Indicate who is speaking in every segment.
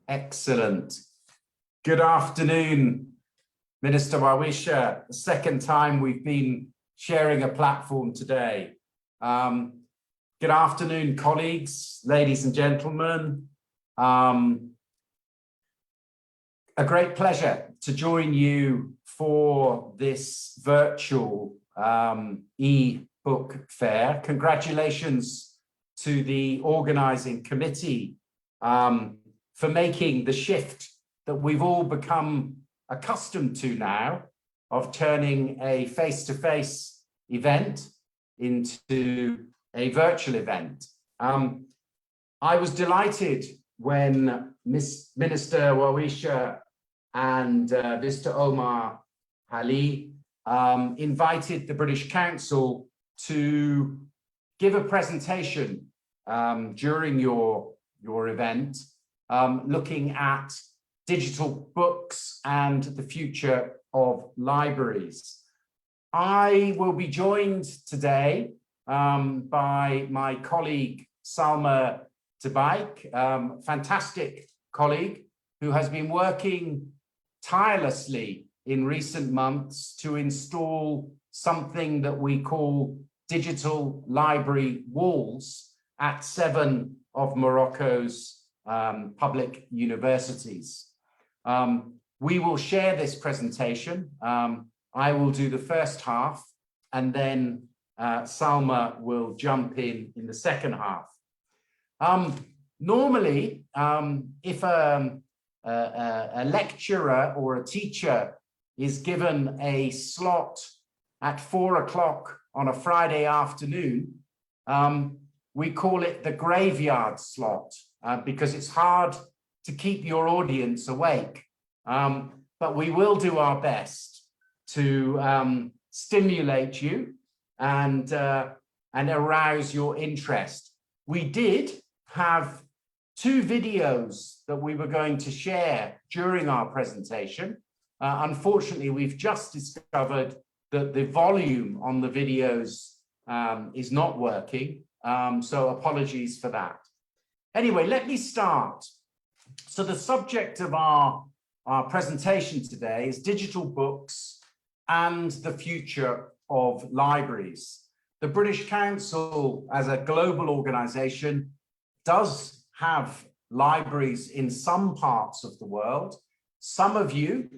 Speaker 1: Excellent. Good afternoon, Minister Wawisha. The second time we've been sharing a platform today. Good afternoon, colleagues, ladies and gentlemen. A great pleasure to join you for this virtual e-book fair. Congratulations to the organizing committee for making the shift that we've all become accustomed to now of turning a face-to-face event into a virtual event. I was delighted when Minister Wawisha and Mr. Omar Ali invited the British Council to give a presentation during your event, looking at digital books and the future of libraries. I will be joined today by my colleague Salma Tabaik, fantastic colleague who has been working tirelessly in recent months to install something that we call digital library walls at 7 of Morocco's public universities. We will share this presentation. I will do the first half, and then Salma will jump in the second half. Normally, if a lecturer or a teacher is given a slot at 4 o'clock on a Friday afternoon, we call it the graveyard slot because it's hard to keep your audience awake. But we will do our best to stimulate you and arouse your interest. We did have 2 videos that we were going to share during our presentation. Unfortunately, we've just discovered that the volume on the videos is not working. So apologies for that. Anyway, let me start. So the subject of our presentation today is digital books and the future of libraries. The British Council, as a global organization, does have libraries in some parts of the world. Some of you,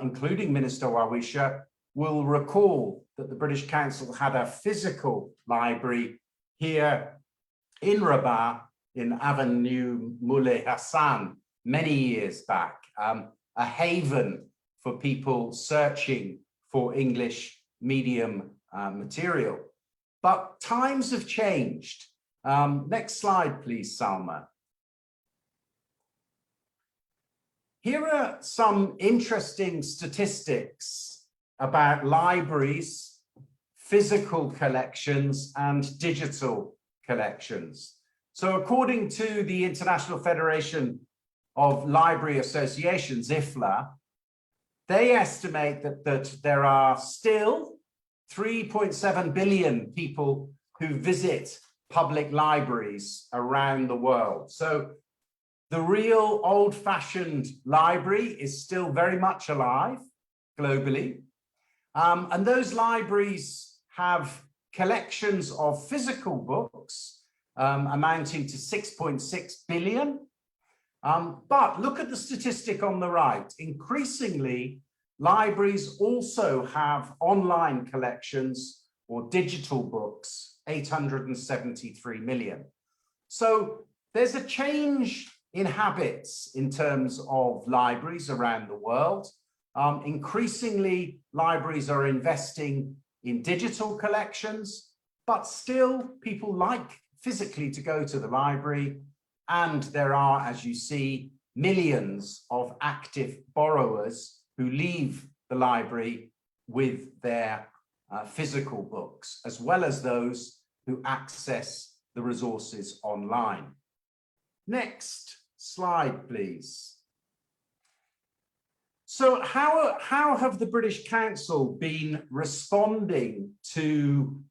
Speaker 1: including Minister Wawisha, will recall that the British Council had a physical library here in Rabat, in Avenue Moulay Hassan, many years back, a haven for people searching for English medium material. But times have changed. Next slide, please, Salma. Here are some interesting statistics about libraries, physical collections, and digital collections. So according to the International Federation of Library Associations, IFLA, they estimate that there are still 3.7 billion people who visit public libraries around the world. So the real old-fashioned library is still very much alive globally. And those libraries have collections of physical books amounting to 6.6 billion. But look at the statistic on the right. Increasingly, libraries also have online collections or digital books, 873 million. So there's a change in habits in terms of libraries around the world. Increasingly, libraries are investing in digital collections, but still people like physically to go to the library. And there are, as you see, millions of active borrowers who leave the library with their physical books, as well as those who access the resources online. Next slide, please. So how have the British Council been responding to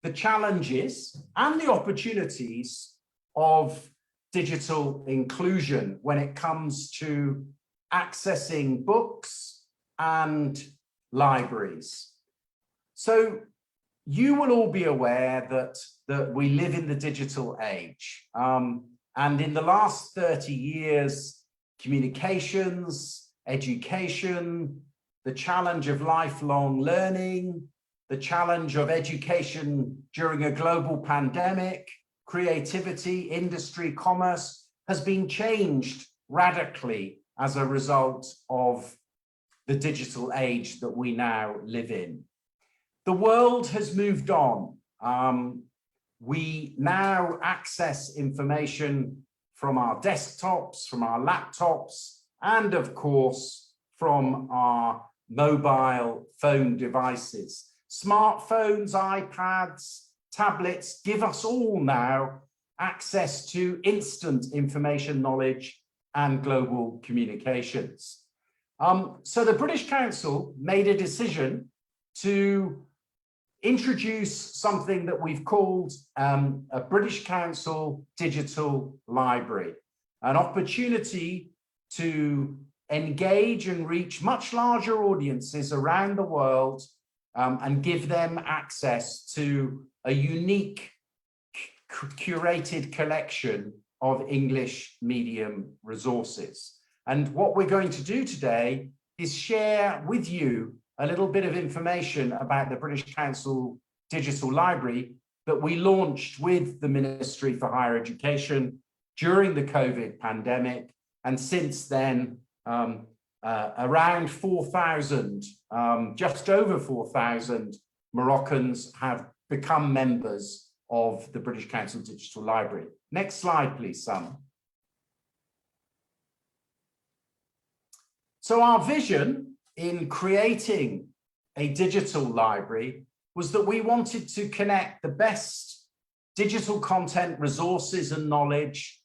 Speaker 1: the challenges and the opportunities of digital inclusion when it comes to accessing books and libraries. So you will all be aware that we live in the digital age. And in the last 30 years, communications, education, the challenge of lifelong learning, the challenge of education during a global pandemic, creativity, industry, commerce has been changed radically as a result of the digital age that we now live in. The world has moved on. We now access information from our desktops, from our laptops, and of course, from our mobile phone devices. Smartphones, iPads, tablets give us all now access to instant information, knowledge, and global communications. So the British Council made a decision to introduce something that we've called a British Council Digital Library, an opportunity to engage and reach much larger audiences around the world and give them access to a unique curated collection of English medium resources. And what we're going to do today is share with you a little bit of information about the British Council Digital Library that we launched with the Ministry for Higher Education during the COVID pandemic. And since then, around 4,000, just over 4,000 Moroccans have become members of the British Council Digital Library. Next slide, please, Sam. So our vision in creating a digital library was that we wanted to connect the best digital content, resources, and knowledge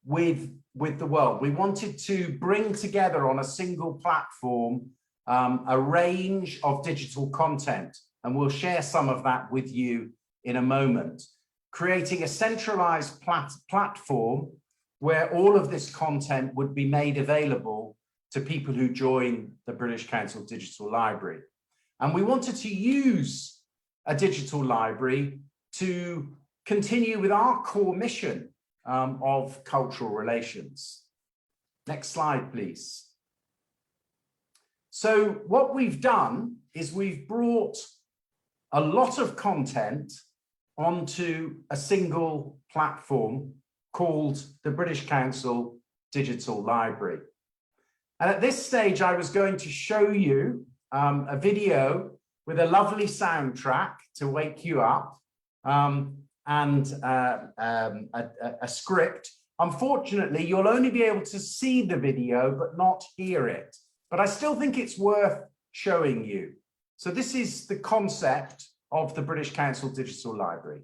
Speaker 1: with the world. We wanted to bring together on a single platform a range of digital content, and we'll share some of that with you in a moment, creating a centralized platform where all of this content would be made available to people who join the British Council Digital Library. And we wanted to use a digital library to continue with our core mission of cultural relations. Next slide, please. So what we've done is we've brought a lot of content onto a single platform called the British Council Digital Library. And at this stage, I was going to show you a video with a lovely soundtrack to wake you up and a script. Unfortunately, you'll only be able to see the video, but not hear it. But I still think it's worth showing you. So this is the concept of the British Council Digital Library.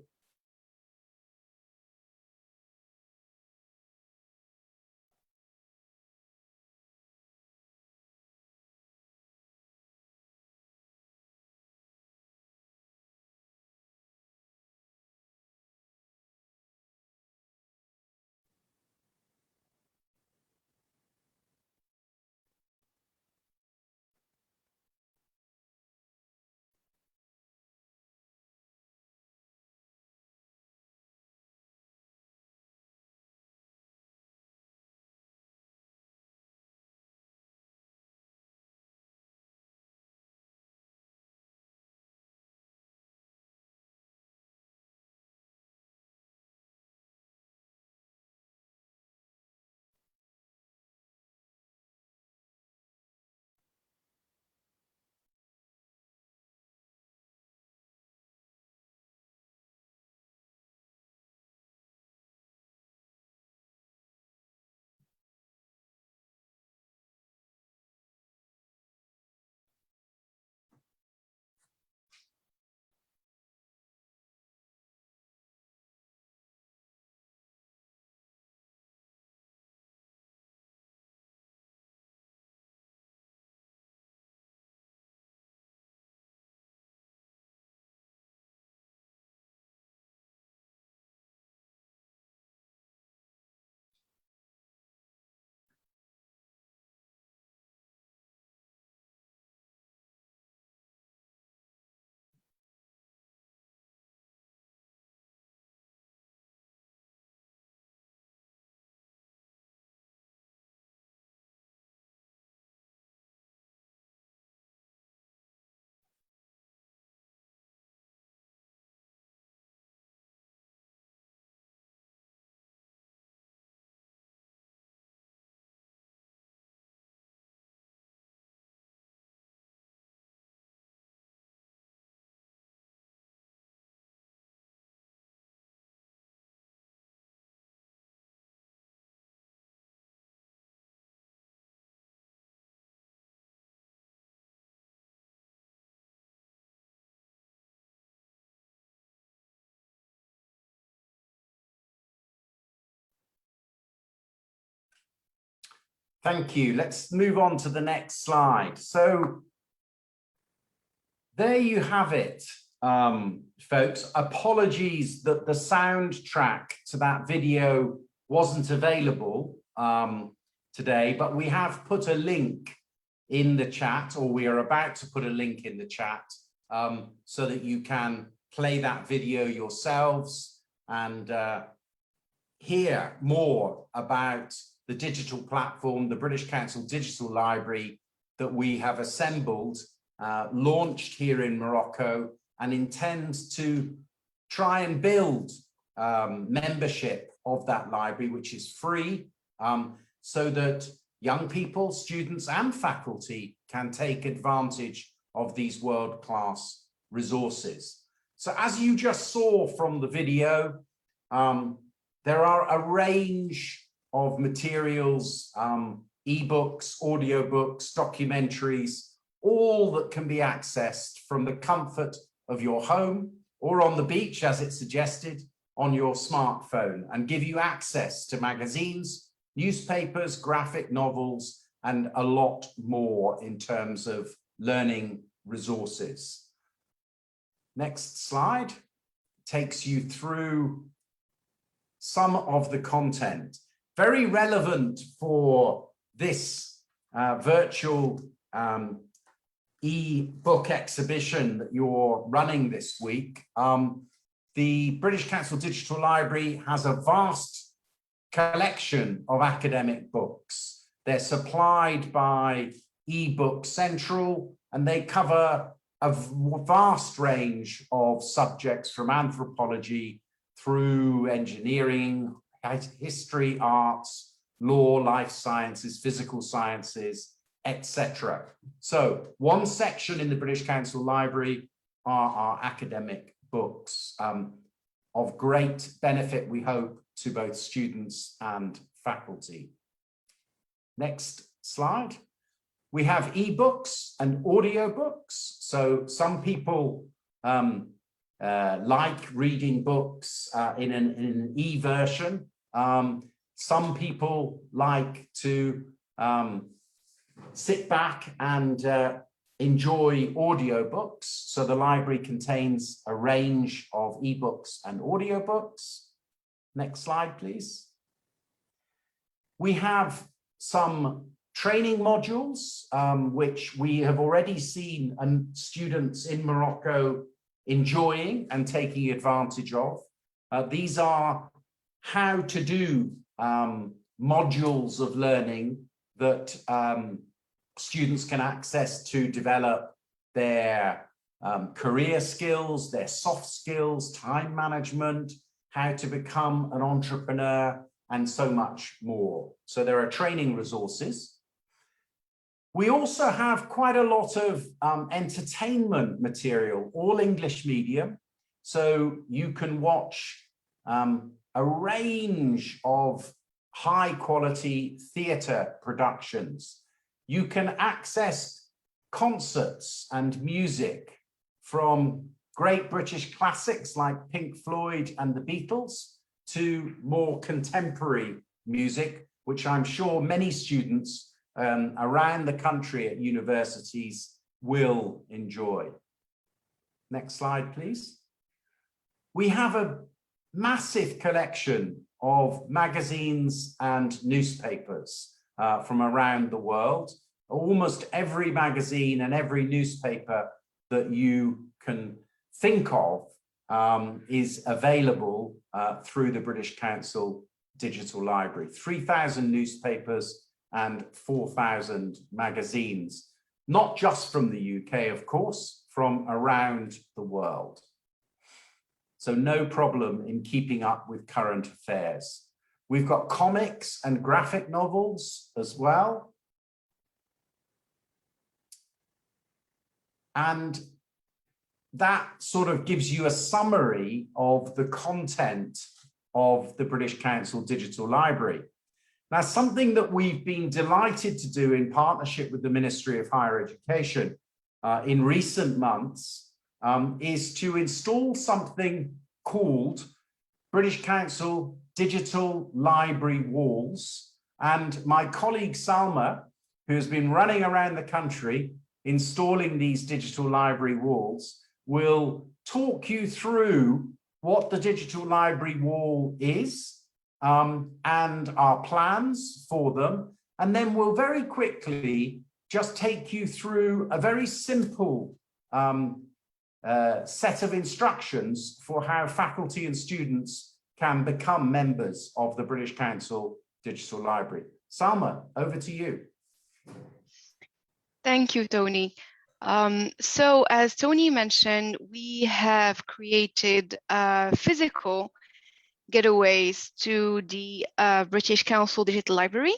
Speaker 1: Thank you. Let's move on to the next slide. So there you have it, folks. Apologies that the soundtrack to that video wasn't available today, but we have put a link in the chat, or we are about to put a link in the chat so that you can play that video yourselves and hear more about the digital platform, the British Council Digital Library that we have assembled, launched here in Morocco, and intends to try and build membership of that library, which is free, so that young people, students and faculty can take advantage of these world-class resources. So as you just saw from the video, there are a range of materials, ebooks, audiobooks, documentaries, all that can be accessed from the comfort of your home or on the beach, as it's suggested, on your smartphone, and give you access to magazines, newspapers, graphic novels, and a lot more in terms of learning resources. Next slide takes you through some of the content. Very relevant for this virtual e-book exhibition that you're running this week. The British Council Digital Library has a vast collection of academic books. They're supplied by eBook Central, and they cover a vast range of subjects from anthropology through engineering, history, arts, law, life sciences, physical sciences, etc. So one section in the British Council Library are our academic books, of great benefit, we hope, to both students and faculty. Next slide. We have ebooks and audiobooks. So some people like reading books in an e-version. Some people like to sit back and enjoy audiobooks. So the library contains a range of ebooks and audiobooks. Next slide, please. We have some training modules, which we have already seen students in Morocco enjoying and taking advantage of. These are how to do modules of learning that students can access to develop their career skills, their soft skills, time management, how to become an entrepreneur, and so much more. So there are training resources. We also have quite a lot of entertainment material, all English medium. So you can watch a range of high quality theatre productions. You can access concerts and music from great British classics like Pink Floyd and the Beatles to more contemporary music, which I'm sure many students around the country at universities will enjoy. Next slide, please. We have a massive collection of magazines and newspapers from around the world. Almost every magazine and every newspaper that you can think of is available through the British Council Digital Library. 3,000 newspapers and 4,000 magazines, not just from the UK, of course, from around the world. So no problem in keeping up with current affairs. We've got comics and graphic novels as well. And that sort of gives you a summary of the content of the British Council Digital Library. Now, something that we've been delighted to do in partnership with the Ministry of Higher Education in recent months is to install something called British Council Digital Library Walls. And my colleague Salma, who has been running around the country installing these digital library walls, will talk you through what the digital library wall is and our plans for them. And then we'll very quickly just take you through a very simple set of instructions for how faculty and students can become members of the British Council Digital Library. Salma, over to you.
Speaker 2: Thank you, Tony. So as Tony mentioned, we have created physical getaways to the British Council Digital Library.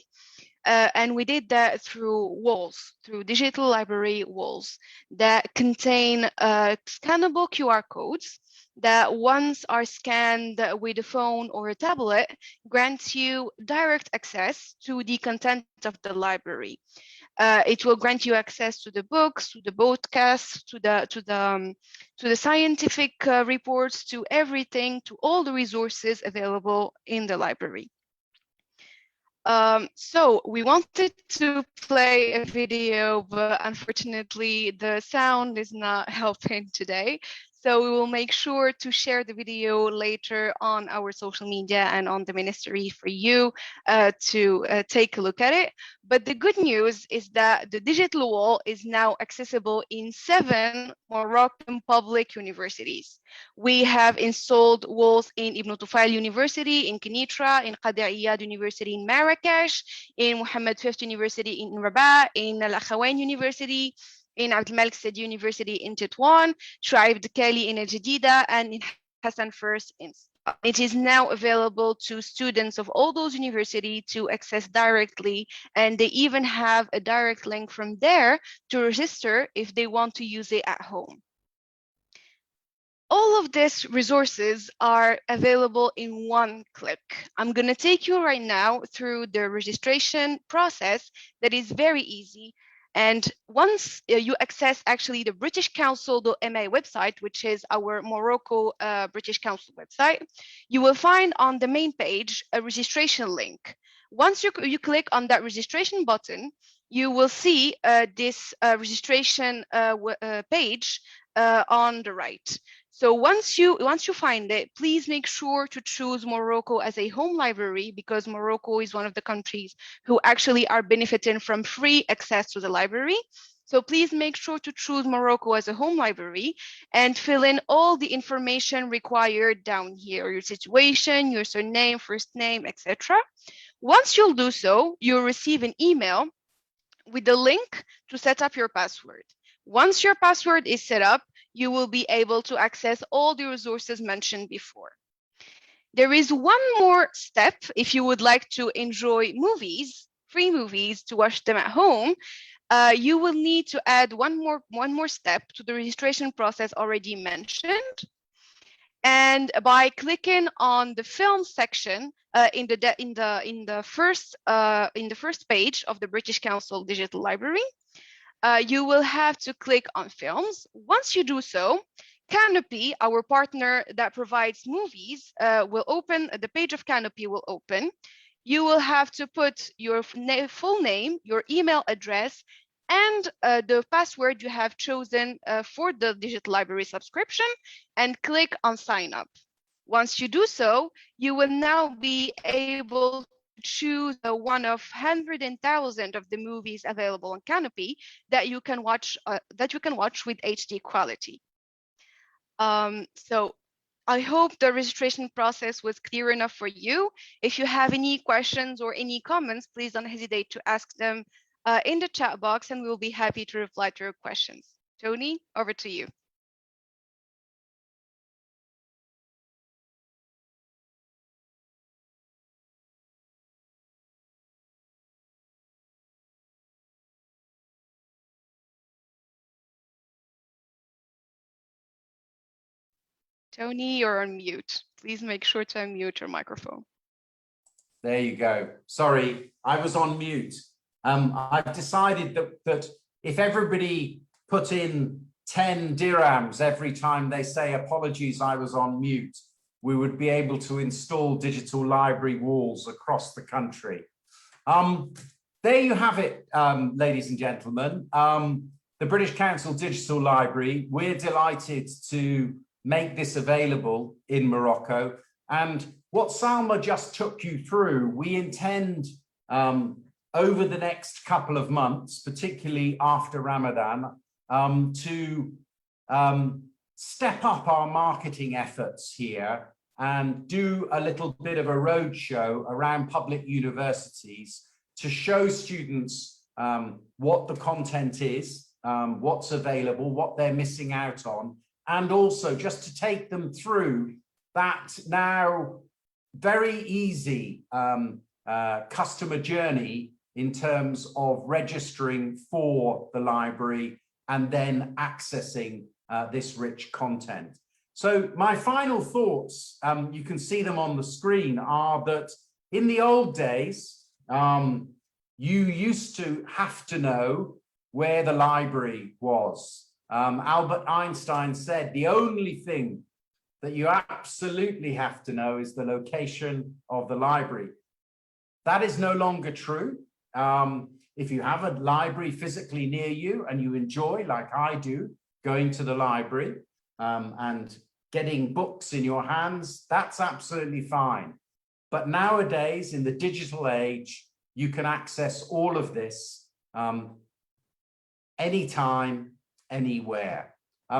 Speaker 2: And we did that through walls, through digital library walls that contain scannable QR codes that once are scanned with a phone or a tablet, grants you direct access to the content of the library. It will grant you access to the books, to the podcasts, to the scientific reports, to everything, to all the resources available in the library. So we wanted to play a video, but unfortunately the sound is not helping today. So we will make sure to share the video later on our social media and on the ministry for you to take a look at it. But the good news is that the digital wall is now accessible in 7 Moroccan public universities. We have installed walls in Ibn Tufail University in Kenitra, in Qadi Iyad University in Marrakesh, in Mohammed V University in Rabat, in Al Akhawain University, in Abd Malik Sadi University in Tétouan, Shuaib Dkali in Al Jadida, and in Hassan First in. It is now available to students of all those universities to access directly, and they even have a direct link from there to register if they want to use it at home. All of these resources are available in one click. I'm going to take you right now through the registration process that is very easy. And once you access actually the British Council.ma website, which is our Morocco British Council website, you will find on the main page a registration link. Once you click on that registration button, you will see this registration page on the right. So once you find it, please make sure to choose Morocco as a home library, because Morocco is one of the countries who actually are benefiting from free access to the library. So please make sure to choose Morocco as a home library and fill in all the information required down here, your situation, your surname, first name, etc. Once you'll do so, you'll receive an email with the link to set up your password. Once your password is set up, you will be able to access all the resources mentioned before. There is one more step if you would like to enjoy movies, free movies, to watch them at home. You will need to add one more step to the registration process already mentioned. And by clicking on the film section in the first page of the British Council Digital Library, you will have to click on films. Once you do so, Canopy, our partner that provides movies, will open, the page of Canopy will open. You will have to put your full name, your email address, and the password you have chosen for the digital library subscription, and click on sign up. Once you do so, you will now be able choose one of 100,000 of the movies available on Canopy that you can watch with HD quality. So I hope the registration process was clear enough for you. If you have any questions or any comments, please don't hesitate to ask them in the chat box, and we'll be happy to reply to your questions. Tony, over to you. Tony, you're on mute. Please make sure to unmute your microphone.
Speaker 1: There you go. Sorry, I was on mute. I've decided that if everybody put in 10 dirhams every time they say apologies, I was on mute, we would be able to install digital library walls across the country. There you have it, ladies and gentlemen. The British Council Digital Library, we're delighted to make this available in Morocco. And what Salma just took you through, we intend over the next couple of months, particularly after Ramadan, to step up our marketing efforts here and do a little bit of a roadshow around public universities to show students what the content is, what's available, what they're missing out on, and also just to take them through that now very easy customer journey in terms of registering for the library and then accessing this rich content. So my final thoughts, you can see them on the screen, are that in the old days, you used to have to know where the library was. Albert Einstein said the only thing that you absolutely have to know is the location of the library. That is no longer true. If you have a library physically near you and you enjoy, like I do, going to the library and getting books in your hands, that's absolutely fine. But nowadays, in the digital age, you can access all of this anytime, anywhere.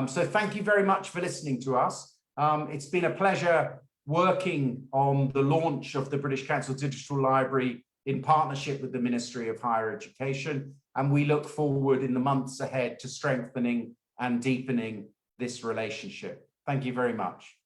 Speaker 1: So thank you very much for listening to us. It's been a pleasure working on the launch of the British Council Digital Library in partnership with the Ministry of Higher Education. And we look forward in the months ahead to strengthening and deepening this relationship. Thank you very much.